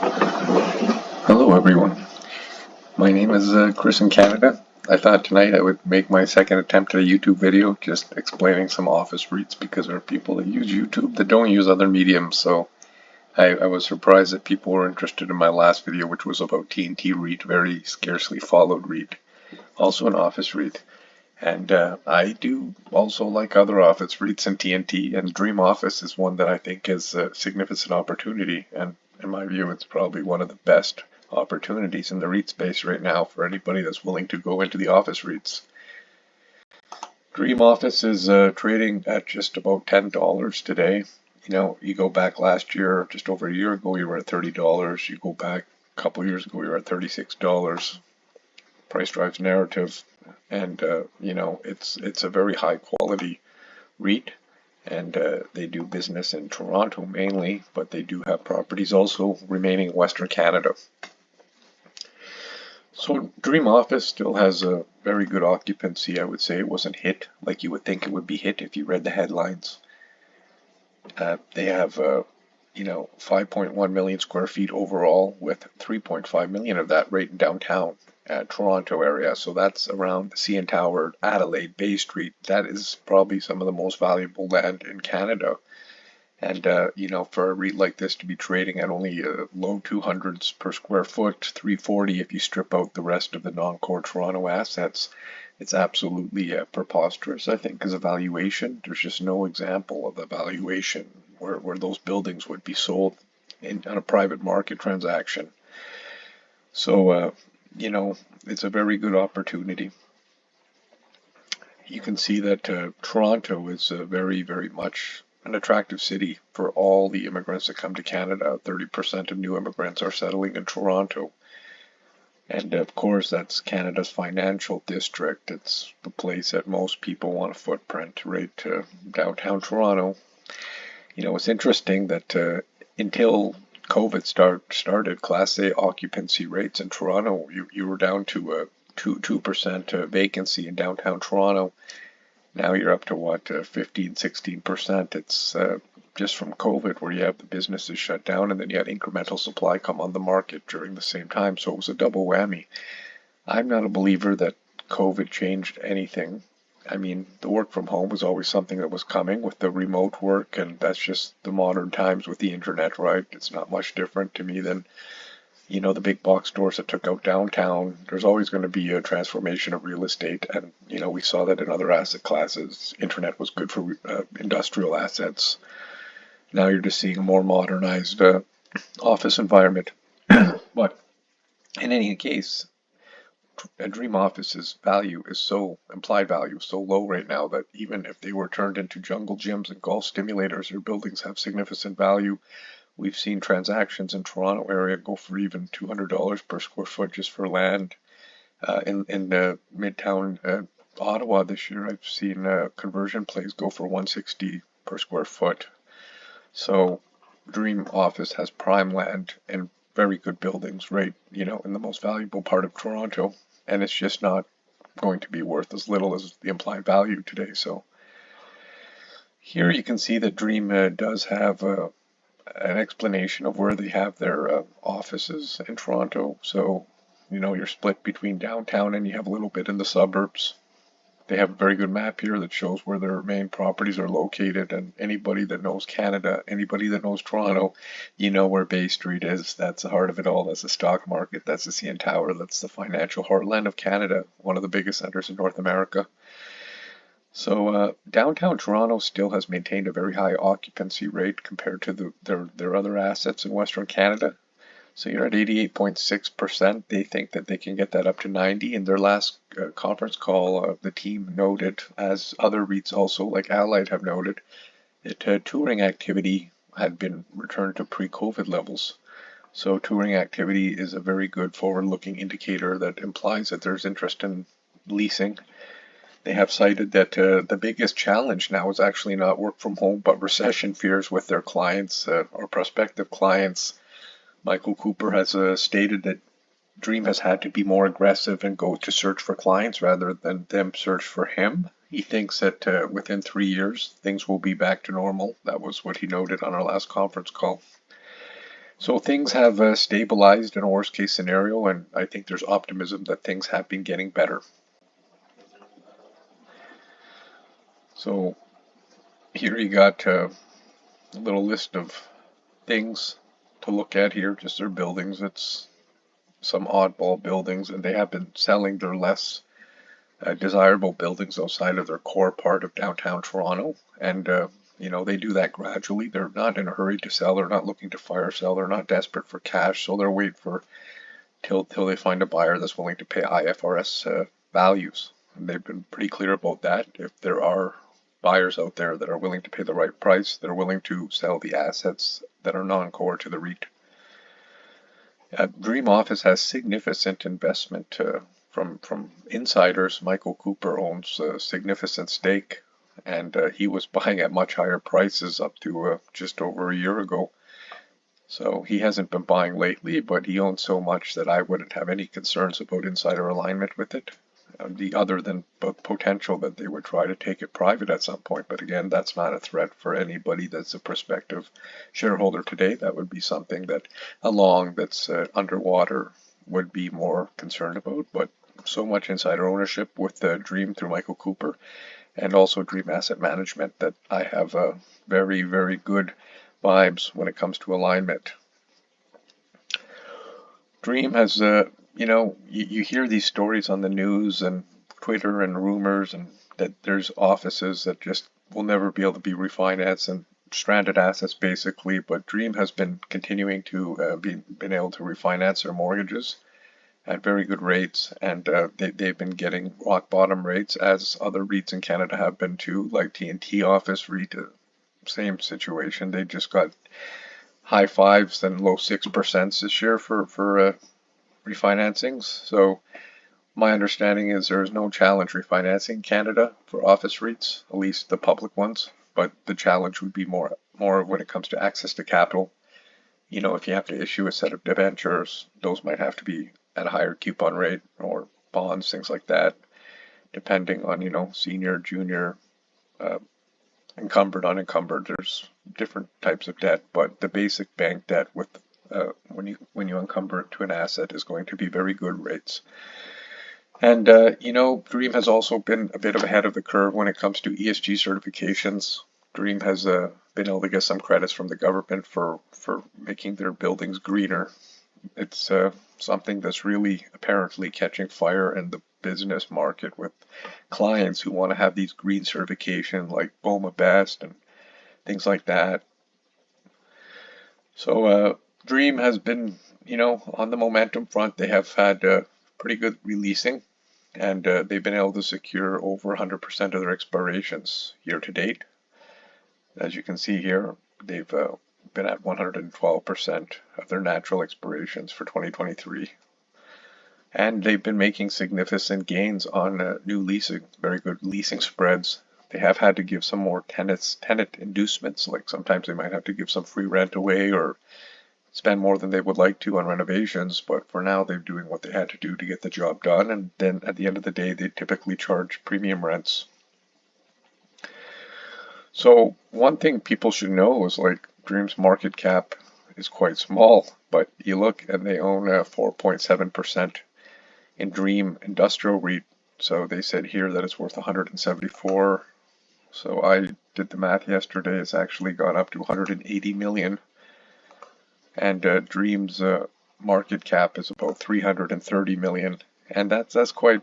Hello everyone, my name is Chris in Canada. I thought tonight I would make my second attempt at a YouTube video just explaining some office REITs because there are people that use YouTube that don't use other mediums, so I was surprised that people were interested in my last video, which was about TNT REIT, very scarcely followed REIT, also an office REIT. And I do also like other office REITs in TNT, and Dream Office is one that I think is a significant opportunity, and in my view it's probably one of the best opportunities in the REIT space right now for anybody that's willing to go into the office REITs. Dream Office is trading at just about $10 today. You know, you go back last year, just over a year ago, you were at $30. You go back a couple years ago, you were at $36. Price drives narrative, and you know, it's a very high quality REIT, and they do business in Toronto mainly, but they do have properties also remaining in Western Canada. So Dream Office still has a very good occupancy. I would say it wasn't hit like you would think it would be hit if you read the headlines. They have you know, 5.1 million square feet overall, with 3.5 million of that right in downtown Toronto area. So that's around the CN Tower, Adelaide, Bay Street. That is probably some of the most valuable land in Canada. And, you know, for a REIT like this to be trading at only low 200s per square foot, 340 if you strip out the rest of the non-core Toronto assets, it's absolutely preposterous, I think, as a valuation. There's just no example of a valuation where those buildings would be sold on a private market transaction. So, you know, it's a very good opportunity. You can see that Toronto is very, very much an attractive city for all the immigrants that come to Canada. 30% of new immigrants are settling in Toronto. And of course, that's Canada's financial district. It's the place that most people want a footprint, right to downtown Toronto. You know, it's interesting that until COVID started, Class A occupancy rates in Toronto, you were down to a 2% vacancy in downtown Toronto. Now you're up to what, 15, 16%. It's just from COVID, where you have the businesses shut down and then you had incremental supply come on the market during the same time. So it was a double whammy. I'm not a believer that COVID changed anything. I mean, the work from home was always something that was coming with the remote work, and that's just the modern times with the internet, right? It's not much different to me than, you know, the big box stores that took out downtown. There's always going to be a transformation of real estate, and you know, we saw that in other asset classes. Internet was good for industrial assets. Now you're just seeing a more modernized office environment. But in any case, a Dream Office's value is so, implied value is so low right now that even if they were turned into jungle gyms and golf stimulators, their buildings have significant value. We've seen transactions in Toronto area go for even $200 per square foot just for land. In Midtown Ottawa this year, I've seen conversion plays go for $160 per square foot. So Dream Office has prime land and very good buildings, right, you know, in the most valuable part of Toronto, and it's just not going to be worth as little as the implied value today. So here you can see that Dream does have an explanation of where they have their offices in Toronto. So, you know, you're split between downtown and you have a little bit in the suburbs. They have a very good map here that shows where their main properties are located, and anybody that knows Canada, anybody that knows Toronto, you know where Bay Street is. That's the heart of it all. That's the stock market. That's the CN Tower. That's the financial heartland of Canada, one of the biggest centers in North America. So downtown Toronto still has maintained a very high occupancy rate compared to their other assets in Western Canada. So you're at 88.6%. They think that they can get that up to 90. In their last conference call, the team noted, as other REITs also, like Allied, have noted, that touring activity had been returned to pre-COVID levels. So touring activity is a very good forward-looking indicator that implies that there's interest in leasing. They have cited that the biggest challenge now is actually not work from home, but recession fears with their clients or prospective clients. Michael Cooper has stated that Dream has had to be more aggressive and go to search for clients rather than them search for him. He thinks that within 3 years, things will be back to normal. That was what he noted on our last conference call. So things have stabilized in a worst case scenario, and I think there's optimism that things have been getting better. So here you got a little list of things to look at here, just their buildings. It's some oddball buildings, and they have been selling their less desirable buildings outside of their core part of downtown Toronto. And, they do that gradually. They're not in a hurry to sell. They're not looking to fire sell. They're not desperate for cash. So they're waiting for till they find a buyer that's willing to pay IFRS values. And they've been pretty clear about that. If there are buyers out there that are willing to pay the right price, they're willing to sell the assets that are non-core to the REIT. Dream Office has significant investment from insiders. Michael Cooper owns a significant stake, and he was buying at much higher prices up to just over a year ago. So he hasn't been buying lately, but he owns so much that I wouldn't have any concerns about insider alignment with it, the other than potential that they would try to take it private at some point. But again, that's not a threat for anybody that's a prospective shareholder today. That would be something that a long that's underwater would be more concerned about. But so much insider ownership with Dream through Michael Cooper and also Dream Asset Management that I have very, very good vibes when it comes to alignment. Dream has, you hear these stories on the news and Twitter and rumors, and that there's offices that just will never be able to be refinanced and stranded assets basically. But Dream has been continuing to been able to refinance their mortgages at very good rates, and they've been getting rock bottom rates, as other REITs in Canada have been too, like T&T Office REIT. Same situation. They just got high fives and low 6% this year for refinancings. So my understanding is there is no challenge refinancing in Canada for office REITs, at least the public ones. But the challenge would be more when it comes to access to capital. If you have to issue a set of debentures, those might have to be at a higher coupon rate, or bonds, things like that, depending on senior, junior, encumbered, unencumbered. There's different types of debt, but the basic bank debt with when you encumber it to an asset is going to be very good rates. And Dream has also been a bit ahead of the curve when it comes to ESG certifications. Dream has been able to get some credits from the government for making their buildings greener. It's something that's really apparently catching fire in the business market with clients who want to have these green certification like BOMA Best and things like that. So Dream has been, on the momentum front. They have had pretty good releasing, and they've been able to secure over 100% of their expirations year to date. As you can see here, they've been at 112% of their natural expirations for 2023. And they've been making significant gains on new leasing, very good leasing spreads. They have had to give some more tenant inducements, like sometimes they might have to give some free rent away or spend more than they would like to on renovations, but for now they're doing what they had to do to get the job done, and then at the end of the day they typically charge premium rents. So one thing people should know is like Dream's market cap is quite small, but you look and they own 4.7% in Dream Industrial REIT. So they said here that it's worth 174. So I did the math yesterday. It's actually gone up to 180 million. And Dream's market cap is about 330 million. And that's quite,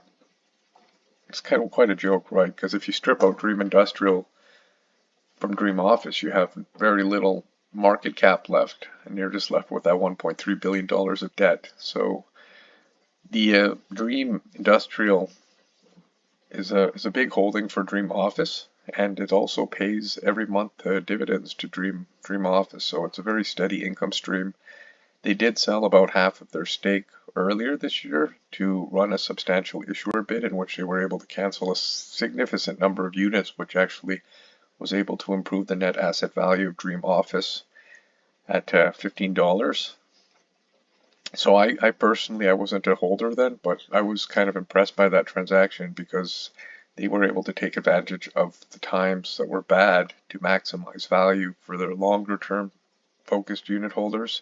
it's kind of quite a joke, right? Because if you strip out Dream Industrial from Dream Office, you have very little market cap left, and you're just left with that $1.3 billion of debt. So the Dream Industrial is a big holding for Dream Office, and it also pays every month dividends to Dream Office. So it's a very steady income stream. They did sell about half of their stake earlier this year to run a substantial issuer bid in which they were able to cancel a significant number of units, which actually was able to improve the net asset value of Dream Office at $15. So I personally, I wasn't a holder then, but I was kind of impressed by that transaction because they were able to take advantage of the times that were bad to maximize value for their longer term focused unit holders.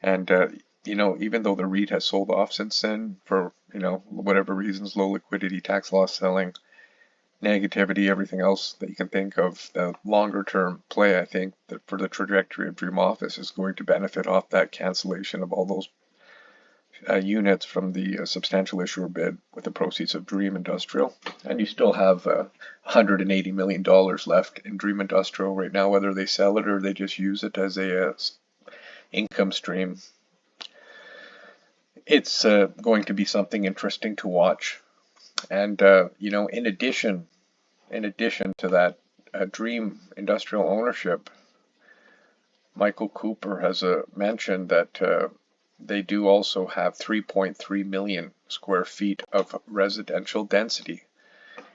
And, even though the REIT has sold off since then for, whatever reasons, low liquidity, tax loss selling, negativity, everything else that you can think of, the longer term play, I think, that for the trajectory of Dream Office is going to benefit off that cancellation of all those units from the substantial issuer bid with the proceeds of Dream Industrial. And you still have $180 million left in Dream Industrial right now, whether they sell it or they just use it as a income stream. It's going to be something interesting to watch. And, in addition to that Dream Industrial ownership, Michael Cooper has mentioned that they do also have 3.3 million square feet of residential density,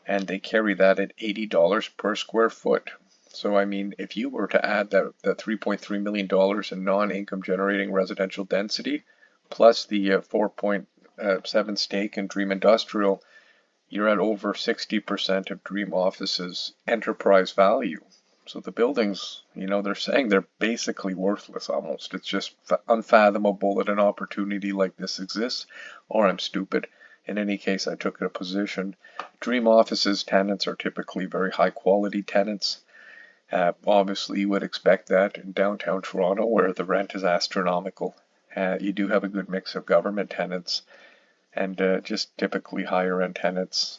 and they carry that at $80 per square foot. So, I mean, if you were to add the $3.3 million in non-income generating residential density, plus the 4.7 stake in Dream Industrial, you're at over 60% of Dream Office's enterprise value. So the buildings, they're saying they're basically worthless almost. It's just unfathomable that an opportunity like this exists, or I'm stupid. In any case, I took a position. Dream Office's tenants are typically very high quality tenants. Obviously, you would expect that in downtown Toronto, where the rent is astronomical. You do have a good mix of government tenants and just typically higher end tenants.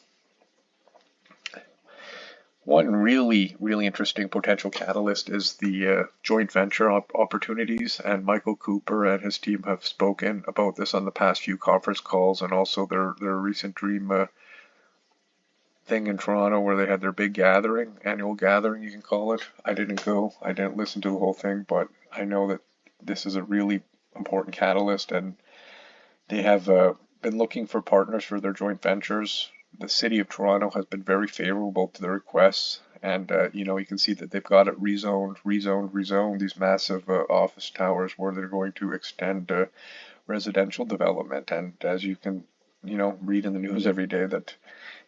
One really, really interesting potential catalyst is the joint venture opportunities, and Michael Cooper and his team have spoken about this on the past few conference calls, and also their recent Dream thing in Toronto where they had their big annual gathering, you can call it. I didn't go, I didn't listen to the whole thing, but I know that this is a really important catalyst, and they have been looking for partners for their joint ventures. The city of Toronto has been very favorable to the requests, and you can see that they've got it rezoned, these massive office towers where they're going to extend residential development. And as you can read in the news every day, that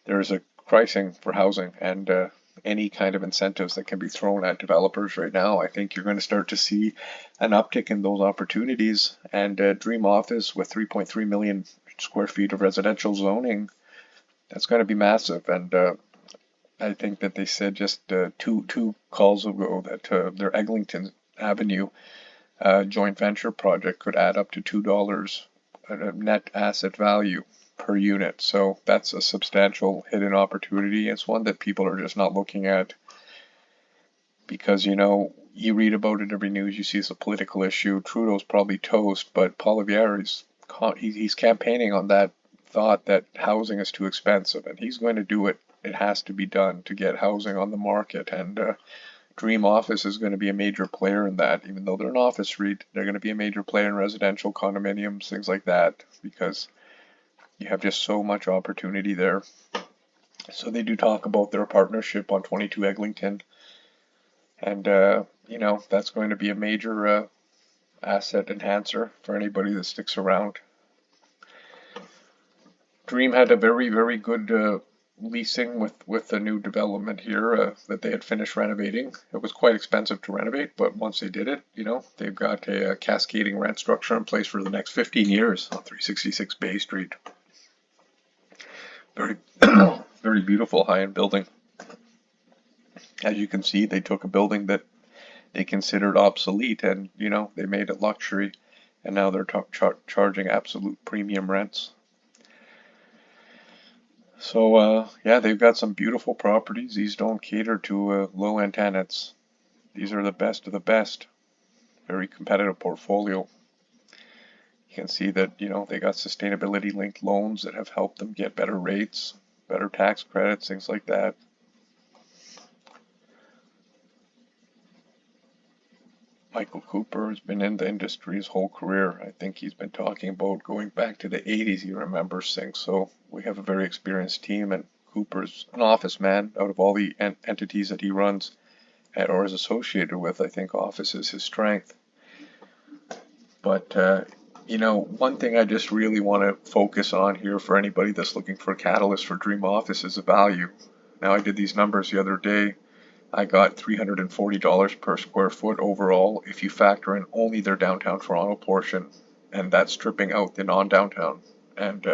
there is a pricing for housing, and any kind of incentives that can be thrown at developers right now, I think you're going to start to see an uptick in those opportunities. And Dream Office with 3.3 million square feet of residential zoning, that's going to be massive. And I think that they said just two calls ago that their Eglinton Avenue joint venture project could add up to $2 net asset value per unit. So that's a substantial hidden opportunity. It's one that people are just not looking at because, you read about it every news, you see it's a political issue. Trudeau's probably toast, but Poilievre, he's campaigning on that thought that housing is too expensive, and he's going to do it. It has to be done to get housing on the market, and Dream Office is going to be a major player in that. Even though they're an office REIT, they're going to be a major player in residential condominiums, things like that, because you have just so much opportunity there. So they do talk about their partnership on 22 Eglinton, and that's going to be a major asset enhancer for anybody that sticks around. Dream had a very, very good leasing with the new development here that they had finished renovating. It was quite expensive to renovate, but once they did it, they've got a cascading rent structure in place for the next 15 years on 366 Bay Street. Very, very beautiful high-end building. As you can see, they took a building that they considered obsolete and, they made it luxury, and now they're charging absolute premium rents. So, they've got some beautiful properties. These don't cater to low-end tenants. These are the best of the best. Very competitive portfolio. You can see that, they got sustainability-linked loans that have helped them get better rates, better tax credits, things like that. Michael Cooper has been in the industry his whole career. I think he's been talking about going back to the 80s, he remembers things. So we have a very experienced team, and Cooper's an office man. Out of all the entities that he runs or is associated with, I think office is his strength. But, one thing I just really want to focus on here for anybody that's looking for a catalyst for Dream Office is the value. Now, I did these numbers the other day. I got $340 per square foot overall if you factor in only their downtown Toronto portion, and that's stripping out the non-downtown and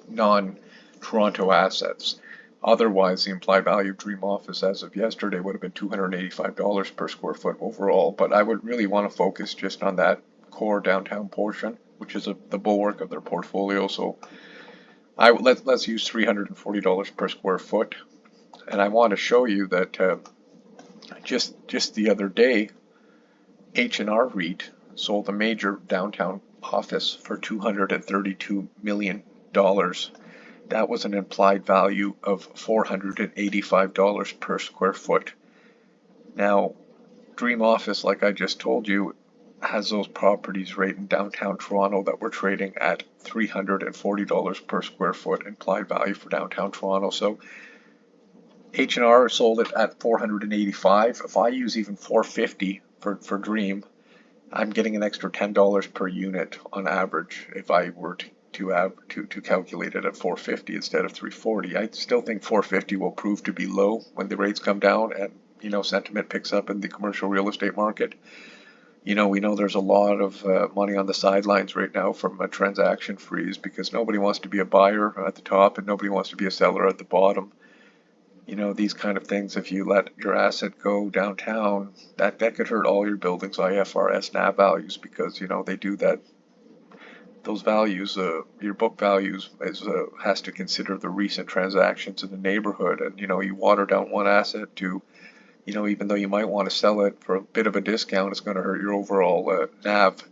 non-Toronto assets. Otherwise, the implied value of Dream Office as of yesterday would have been $285 per square foot overall, but I would really want to focus just on that core downtown portion, which is the bulwark of their portfolio. So let's use $340 per square foot, and I want to show you that just the other day, H&R REIT sold a major downtown office for $232 million. That was an implied value of $485 per square foot. Now, Dream Office, like I just told you, has those properties right in downtown Toronto that we're trading at $340 per square foot implied value for downtown Toronto. So H&R sold it at $485. If I use even $450 for Dream, I'm getting an extra $10 per unit on average if I were to calculate it at $450 instead of $340. I still think $450 will prove to be low when the rates come down and sentiment picks up in the commercial real estate market. We know there's a lot of money on the sidelines right now from a transaction freeze because nobody wants to be a buyer at the top and nobody wants to be a seller at the bottom. These kind of things, if you let your asset go downtown, that could hurt all your buildings' IFRS NAV values because, they do that. Those values, your book values has to consider the recent transactions in the neighborhood. And, you water down one asset to, even though you might want to sell it for a bit of a discount, it's going to hurt your overall NAV.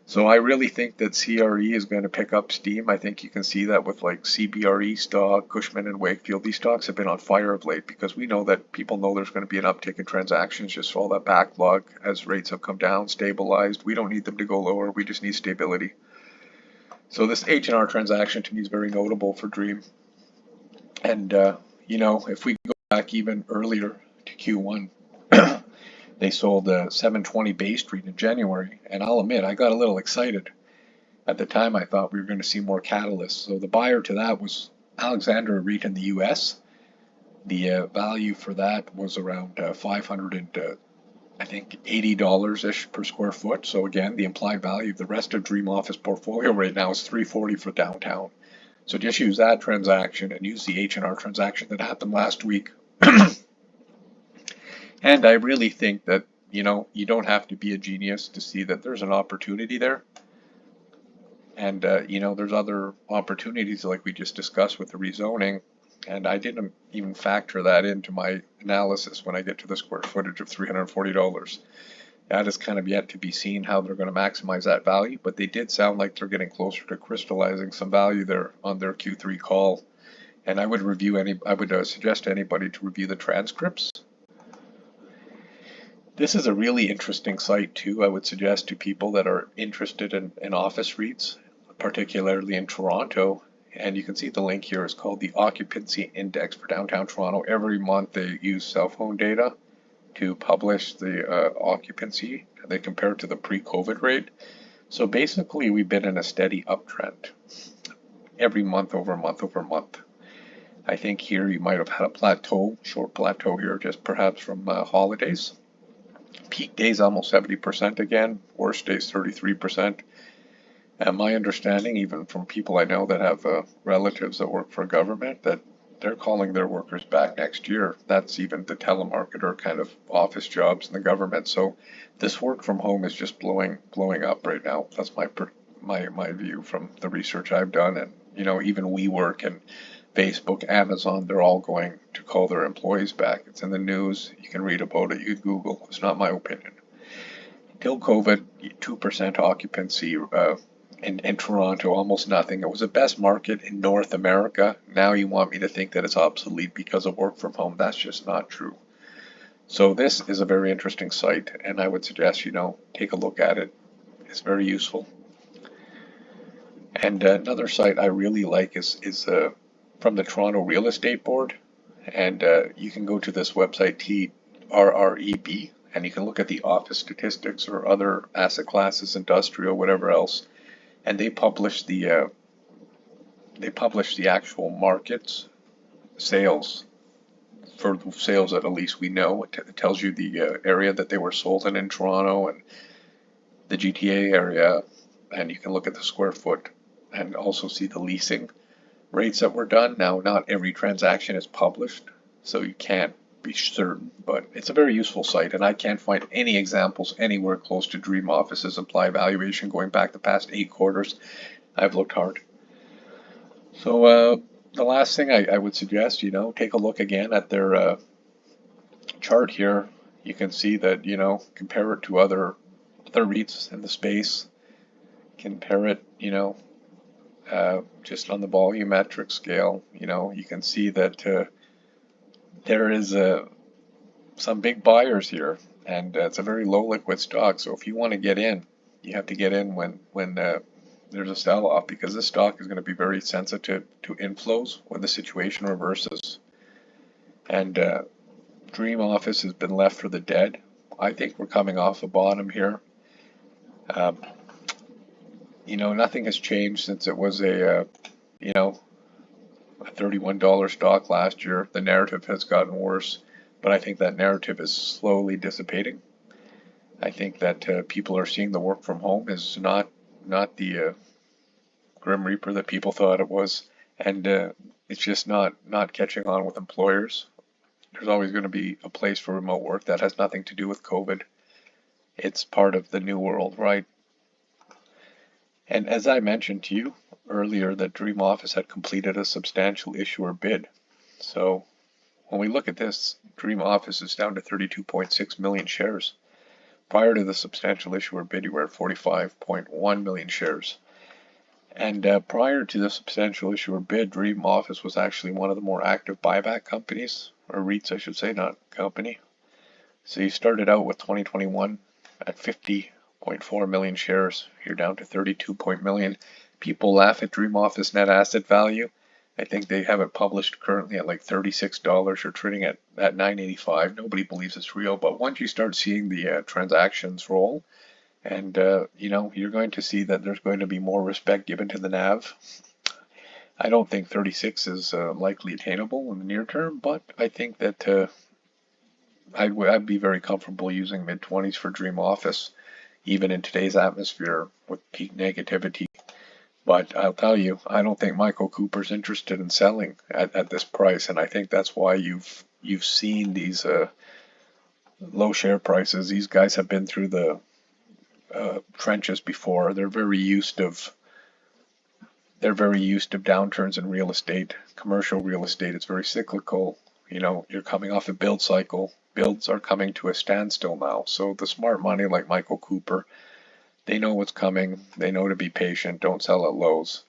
So I really think that CRE is going to pick up steam. I think you can see that with like CBRE stock, Cushman and Wakefield. These stocks have been on fire of late because we know that people know there's going to be an uptick in transactions just for all that backlog as rates have come down, stabilized. We don't need them to go lower. We just need stability. So this H&R transaction to me is very notable for Dream. And, if we go back even earlier to Q1, they sold 720 Bay Street in January, and I'll admit I got a little excited. At the time, I thought we were going to see more catalysts. So the buyer to that was Alexander REIT in the U.S. The value for that was around $580-ish per square foot. So again, the implied value of the rest of Dream Office portfolio right now is $340 for downtown. So just use that transaction and use the H&R transaction that happened last week. And I really think that, you don't have to be a genius to see that there's an opportunity there. And, there's other opportunities like we just discussed with the rezoning. And I didn't even factor that into my analysis when I get to the square footage of $340. That is kind of yet to be seen how they're going to maximize that value. But they did sound like they're getting closer to crystallizing some value there on their Q3 call. And I would suggest to anybody to review the transcripts. This is a really interesting site too. I would suggest to people that are interested in office REITs, particularly in Toronto. And you can see the link here is called the Occupancy Index for Downtown Toronto. Every month they use cell phone data to publish the occupancy. They compare it to the pre-COVID rate. So basically we've been in a steady uptrend every month over month over month. I think here you might have had a short plateau here, just perhaps from holidays. Peak days almost 70% again, worst days 33%. And my understanding, even from people I know that have relatives that work for government, that they're calling their workers back next year. That's even the telemarketer kind of office jobs in the government. So this work from home is just blowing up right now. That's my view from the research I've done. And even WeWork and Facebook, Amazon, they're all going to call their employees back. It's in the news. You can read about it. You can Google. It's not my opinion. Till COVID, 2% occupancy in Toronto, almost nothing. It was the best market in North America. Now you want me to think that it's obsolete because of work from home. That's just not true. So this is a very interesting site, and I would suggest, take a look at it. It's very useful. And another site I really like is from the Toronto Real Estate Board, and you can go to this website TRREB, and you can look at the office statistics or other asset classes, industrial, whatever else, and they publish the actual markets sales for the sales that at least we know. It tells you the area that they were sold in Toronto and the GTA area, and you can look at the square foot and also see the leasing rates that were done. Now, not every transaction is published, so you can't be certain, but it's a very useful site, and I can't find any examples anywhere close to Dream Office's implied valuation going back the past 8 quarters. I've looked hard. So the last thing I would suggest, take a look again at their chart here. You can see that, compare it to other REITs in the space. Compare it, just on the volumetric scale, you can see that there is some big buyers here, and it's a very low liquid stock. So if you want to get in, you have to get in when there's a sell-off, because this stock is going to be very sensitive to inflows when the situation reverses. And Dream Office has been left for the dead. I think we're coming off a bottom here. Nothing has changed since it was a $31 stock last year. The narrative has gotten worse, but I think that narrative is slowly dissipating. I think that people are seeing the work from home is not the Grim Reaper that people thought it was, and it's just not catching on with employers. There's always going to be a place for remote work. That has nothing to do with COVID. It's part of the new world, right? And as I mentioned to you earlier, that Dream Office had completed a substantial issuer bid. So when we look at this, Dream Office is down to 32.6 million shares. Prior to the substantial issuer bid, you were at 45.1 million shares. And prior to the substantial issuer bid, Dream Office was actually one of the more active buyback companies, or REITs I should say, not company. So you started out with 2021 at 50.4 million shares. You're down to 32 million. People laugh at Dream Office net asset value. I think they have it published currently at like $36. You're trading at $9.85. Nobody believes it's real, but once you start seeing the transactions roll, and you're going to see that there's going to be more respect given to the NAV. I don't think 36 is likely attainable in the near term, but I think that I'd be very comfortable using mid-20s for Dream Office, even in today's atmosphere with peak negativity. But I'll tell you, I don't think Michael Cooper's interested in selling at this price, and I think that's why you've seen these low share prices. These guys have been through the trenches before. They're very used of downturns in real estate, commercial real estate. It's very cyclical. You're coming off a build cycle. Builds are coming to a standstill now. So the smart money like Michael Cooper, they know what's coming. They know to be patient. Don't sell at lows,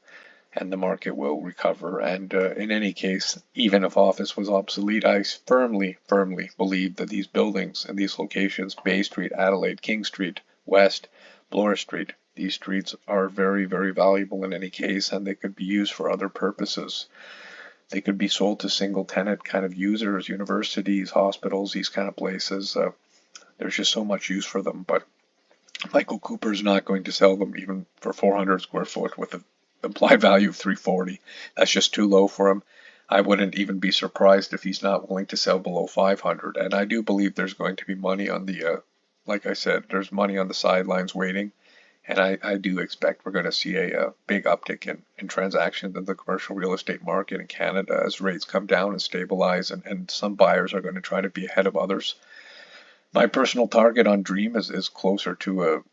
and the market will recover. And in any case, even if office was obsolete, I firmly believe that these buildings and these locations, Bay Street, Adelaide, King Street, West, Bloor Street, these streets are very, very valuable in any case, and they could be used for other purposes. They could be sold to single tenant kind of users, universities, hospitals, these kind of places. There's just so much use for them, but Michael Cooper's not going to sell them even for 400 square foot with an implied value of 340. That's just too low for him. I wouldn't even be surprised if he's not willing to sell below 500. And I do believe there's going to be money on the, like I said, there's money on the sidelines waiting. And I do expect we're going to see a big uptick in transactions in the commercial real estate market in Canada as rates come down and stabilize, and some buyers are going to try to be ahead of others. My personal target on Dream is closer to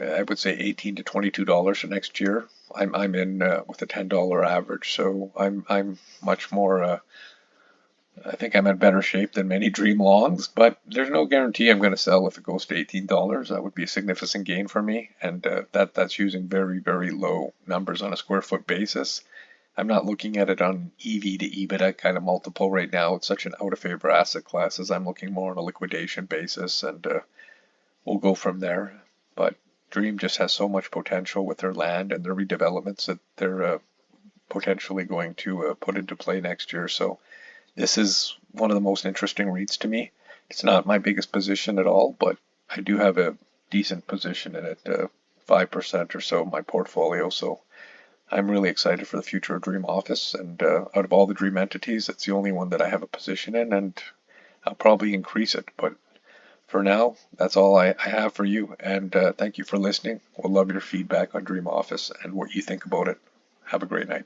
I would say $18 to $22 for next year. I'm in with a $10 average, so I'm much more. I think I'm in better shape than many Dream longs, but there's no guarantee I'm going to sell if it goes to $18. That would be a significant gain for me, and that's using very, very low numbers on a square foot basis. I'm not looking at it on EV to EBITDA kind of multiple right now. It's such an out of favor asset class, as I'm looking more on a liquidation basis, and we'll go from there. But Dream just has so much potential with their land and their redevelopments that they're potentially going to put into play next year. So this is one of the most interesting REITs to me. It's not my biggest position at all, but I do have a decent position in it, 5% or so of my portfolio. So I'm really excited for the future of Dream Office, and out of all the Dream entities, it's the only one that I have a position in, and I'll probably increase it. But for now, that's all I have for you, and thank you for listening. We'll love your feedback on Dream Office and what you think about it. Have a great night.